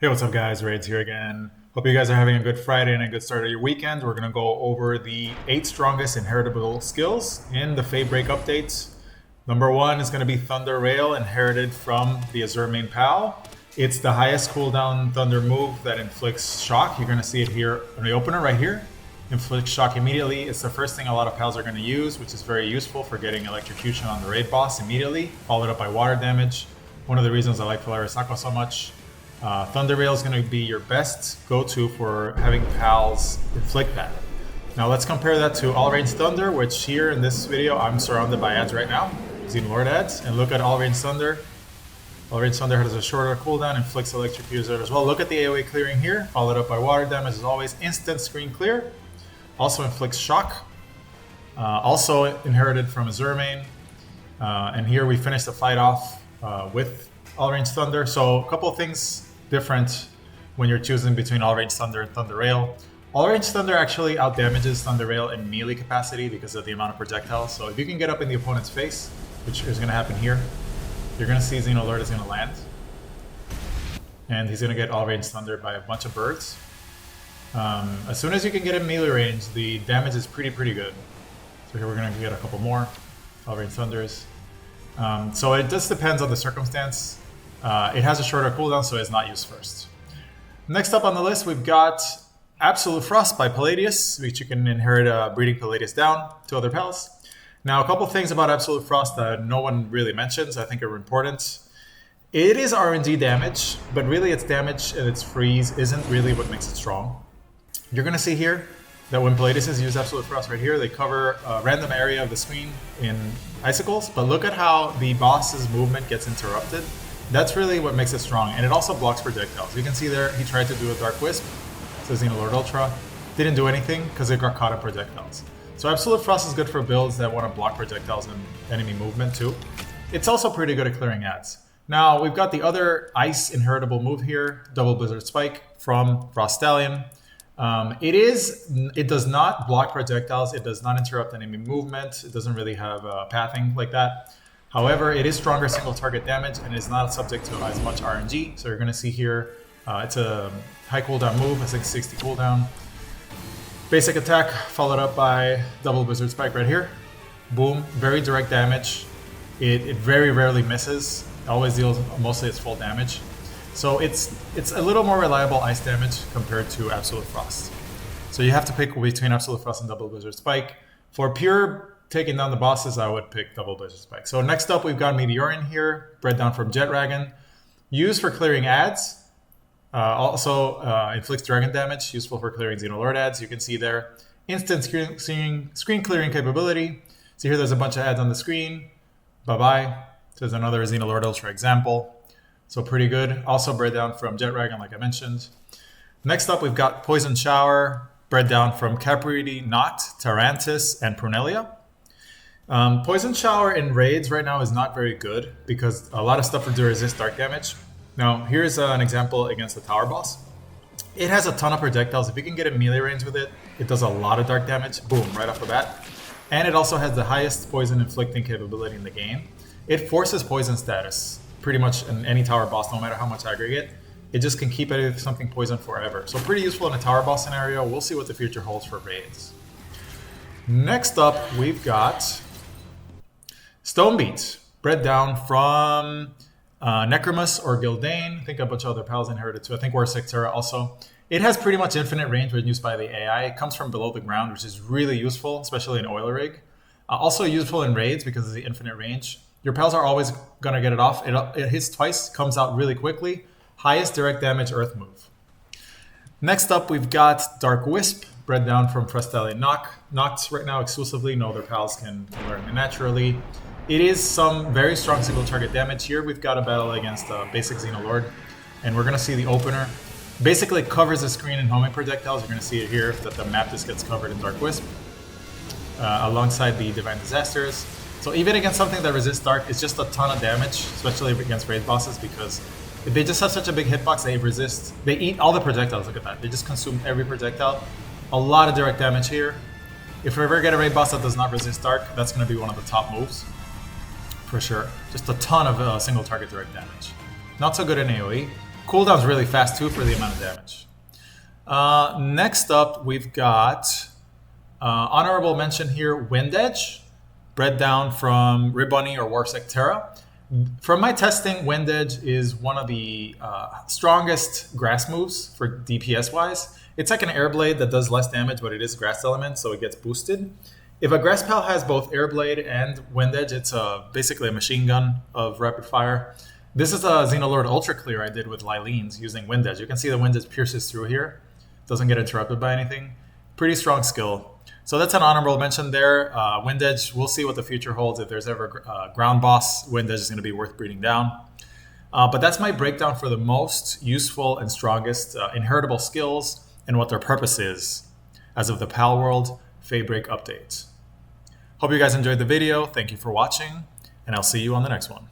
Hey, what's up guys? Raids here again. Hope you guys are having a good Friday and a good start of your weekend. We're going to go over the 8 strongest inheritable skills in the Feybreak updates. Number 1 is going to be Thunder Rail, inherited from the Azurmane Pal. It's the highest cooldown Thunder move that inflicts shock. You're going to see it here in the opener right here. Inflicts shock immediately. It's the first thing a lot of pals are going to use, which is very useful for getting electrocution on the raid boss immediately, followed up by water damage. One of the reasons I like Paladius so much. Thunder Rail is going to be your best go-to for having pals inflict that. Now let's compare that to All Range Thunder, which here in this video I'm surrounded by ads right now, using Lord ads, and look at All Range Thunder. All Range Thunder has a shorter cooldown, inflicts electric user as well. Look at the AoE clearing here, followed up by water damage as always, instant screen clear. Also inflicts shock, also inherited from Azurmane. And here we finish the fight off with All Range Thunder. So a couple of things different when you're choosing between All Range Thunder and Thunder Rail. All Range Thunder actually outdamages Thunder Rail in melee capacity because of the amount of projectiles. So if you can get up in the opponent's face, which is going to happen here, you're going to see Xenolord is going to land. And he's going to get All Range Thunder by a bunch of birds. As soon as you can get in melee range, the damage is pretty good. So here we're going to get a couple more All Range Thunders. So it just depends on the circumstance. It has a shorter cooldown, so it's not used first. Next up on the list, we've got Absolute Frost by Paladius, which you can inherit breeding Paladius down to other pals. Now, a couple things about Absolute Frost that no one really mentions, I think are important. It is RNG damage, but really its damage and its freeze isn't really what makes it strong. You're going to see here that when Paladius use Absolute Frost right here, they cover a random area of the screen in Icicles, but look at how the boss's movement gets interrupted. That's really what makes it strong, and it also blocks projectiles. You can see there, he tried to do a Dark Wisp, so Xenolord Ultra. Didn't do anything because it got caught in projectiles. So Absolute Frost is good for builds that want to block projectiles and enemy movement too. It's also pretty good at clearing ads. Now, we've got the other Ice inheritable move here, Double Blizzard Spike from Frostallion. It does not block projectiles, it does not interrupt enemy movement, it doesn't really have pathing like that. However, it is stronger single target damage and is not subject to as much RNG. So you're going to see here, it's a high cooldown move, a 660 cooldown. Basic attack followed up by Double Blizzard Spike right here. Boom, very direct damage. It very rarely misses, always deals mostly its full damage. So it's a little more reliable ice damage compared to Absolute Frost. So you have to pick between Absolute Frost and Double Blizzard Spike. For pure taking down the bosses, I would pick Double Blizzard Spike. So next up, we've got Meteorain here, bred down from Jetragon. Used for clearing ads. Also inflicts dragon damage, useful for clearing Xenolord ads. You can see there, instant screen clearing capability. So here there's a bunch of ads on the screen. Bye-bye. There's another Xenolord Ultra example. So pretty good. Also bred down from Jetragon, like I mentioned. Next up, we've got Poison Shower, bred down from Caprity, Noct, Tarantis, and Prunelia. Poison Shower in raids right now is not very good because a lot of stuff will do resist dark damage. Now, here's an example against the tower boss. It has a ton of projectiles. If you can get in melee range with it, it does a lot of dark damage. Boom, right off the bat. And it also has the highest poison inflicting capability in the game. It forces poison status pretty much in any tower boss, no matter how much aggregate. It just can keep it something poison forever. So pretty useful in a tower boss scenario. We'll see what the future holds for raids. Next up, we've got Stonebeat, bred down from Necromus or Gildane. I think a bunch of other pals inherited too. I think Warsect Terra also. It has pretty much infinite range when used by the AI. It comes from below the ground, which is really useful, especially in Oil Rig. Also useful in raids because of the infinite range. Your pals are always going to get it off. It hits twice, comes out really quickly. Highest direct damage earth move. Next up, we've got Dark Wisp, bred down from Frostallion Noct right now exclusively. No other pals can learn it naturally. It is some very strong single target damage. Here we've got a battle against basic Xenolord, and we're going to see the opener. Basically covers the screen in homing projectiles. You're going to see it here that the map just gets covered in Dark Wisp alongside the Divine Disasters. So even against something that resists dark, it's just a ton of damage, especially against raid bosses, because if they just have such a big hitbox, they eat all the projectiles. Look at that. They just consume every projectile. A lot of direct damage here. If we ever get a raid boss that does not resist dark, that's going to be one of the top moves. For sure. Just a ton of single target direct damage. Not so good in AoE. Cooldown's really fast too for the amount of damage. Next up, we've got honorable mention here, Wind Edge, bred down from Ribbuny or Warsect Terra. From my testing, Wind Edge is one of the strongest grass moves for DPS wise. It's like an air blade that does less damage, but it is grass element, so it gets boosted. If a grass pal has both air blade and Wind Edge, it's basically a machine gun of rapid fire. This is a Xenolord Ultra Clear I did with Lileen's using Wind Edge. You can see the Wind Edge pierces through here. Doesn't get interrupted by anything. Pretty strong skill. So that's an honorable mention there. Wind Edge, we'll see what the future holds. If there's ever a ground boss, Wind Edge is going to be worth breeding down. But that's my breakdown for the most useful and strongest inheritable skills and what their purpose is as of the Palworld Feybreak update. Hope you guys enjoyed the video. Thank you for watching, and I'll see you on the next one.